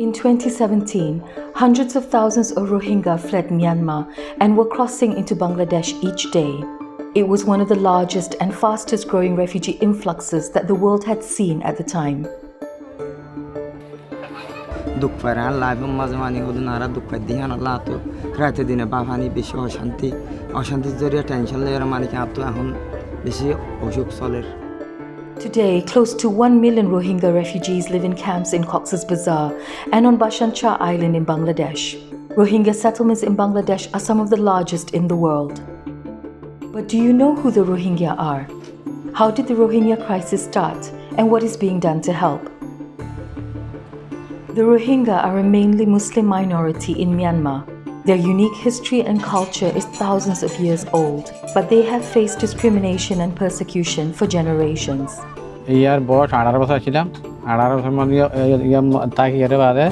In 2017, hundreds of thousands of Rohingya fled Myanmar and were crossing into Bangladesh each day. It was one of the largest and fastest growing refugee influxes that the world had seen at the time. Today, close to 1 million Rohingya refugees live in camps in Cox's Bazar and on Bhasanchar Island in Bangladesh. Rohingya settlements in Bangladesh are some of the largest in the world. But do you know who the Rohingya are? How did the Rohingya crisis start, and what is being done to help? The Rohingya are a mainly Muslim minority in Myanmar. Their unique history and culture is thousands of years old, but they have faced discrimination and persecution for generations. ইয়ার বয়স 18 বছর ছিলাম 18 বছর মানে তাকে এর বাদে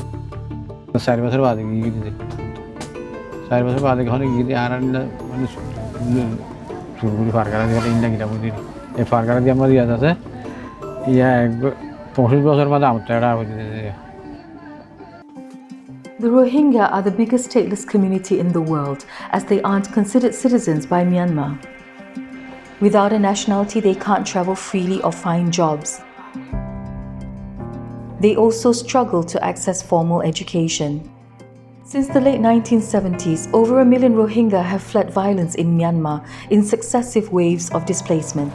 4 বছর বাদে গিয়ে দিতে 4 বছর বাদে ঘরে গিয়ে আর মানে শুরু ফারকারা দিয়ে ইন্ডিয়া গিলা বুঝি এই ফারকারা দিয়ে আমার ইয়া আছে ইয়া 25 বছর বাদে আমটা বুঝি The Rohingya are the biggest stateless community in the world, as they aren't considered citizens by Myanmar. Without a nationality, they can't travel freely or find jobs. They also struggle to access formal education. Since the late 1970s, over 1 million Rohingya have fled violence in Myanmar in successive waves of displacement.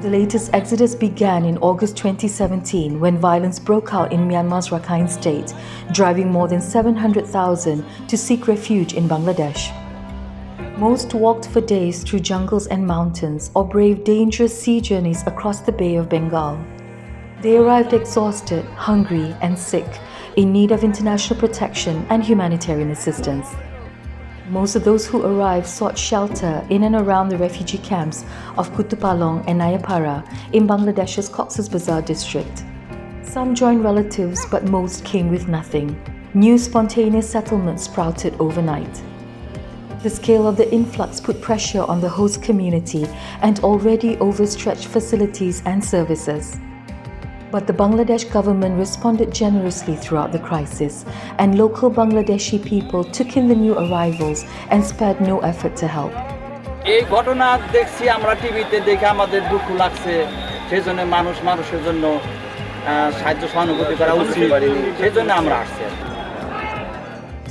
The latest exodus began in August 2017 when violence broke out in Myanmar's Rakhine state, driving more than 700,000 to seek refuge in Bangladesh. Most walked for days through jungles and mountains or braved dangerous sea journeys across the Bay of Bengal. They arrived exhausted, hungry, and sick, in need of international protection and humanitarian assistance. Most of those who arrived sought shelter in and around the refugee camps of Kutupalong and Nayapara in Bangladesh's Cox's Bazar district. Some joined relatives, but most came with nothing. New spontaneous settlements sprouted overnight. The scale of the influx put pressure on the host community and already overstretched facilities and services. But the Bangladesh government responded generously throughout the crisis, and local Bangladeshi people took in the new arrivals and spared no effort to help. এই ঘটনা দেখছি আমরা টিভিতে দেখে আমাদের দুঃখ লাগছে সেজন্য মানুষের জন্য সাহায্য সহানুভূতি করা উচিত সেজন্য আমরা আসছি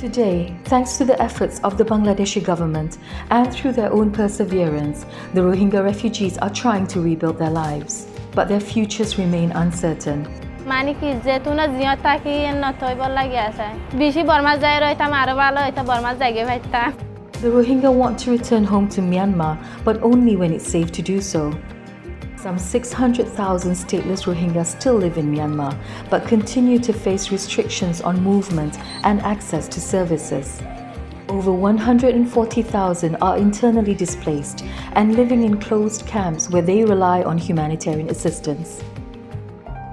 Today, thanks to the efforts of the Bangladeshi government and through their own perseverance, the Rohingya refugees are trying to rebuild their lives. But their futures remain uncertain. The Rohingya want to return home to Myanmar, but only when it's safe to do so. Some 600,000 stateless Rohingya still live in Myanmar, but continue to face restrictions on movement and access to services. Over 140,000 are internally displaced and living in closed camps where they rely on humanitarian assistance.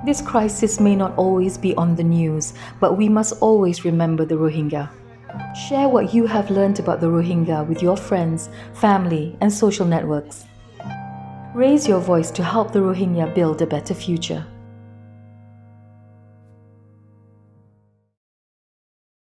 This crisis may not always be on the news, but we must always remember the Rohingya. Share what you have learned about the Rohingya with your friends, family, and social networks. Raise your voice to help the Rohingya build a better future.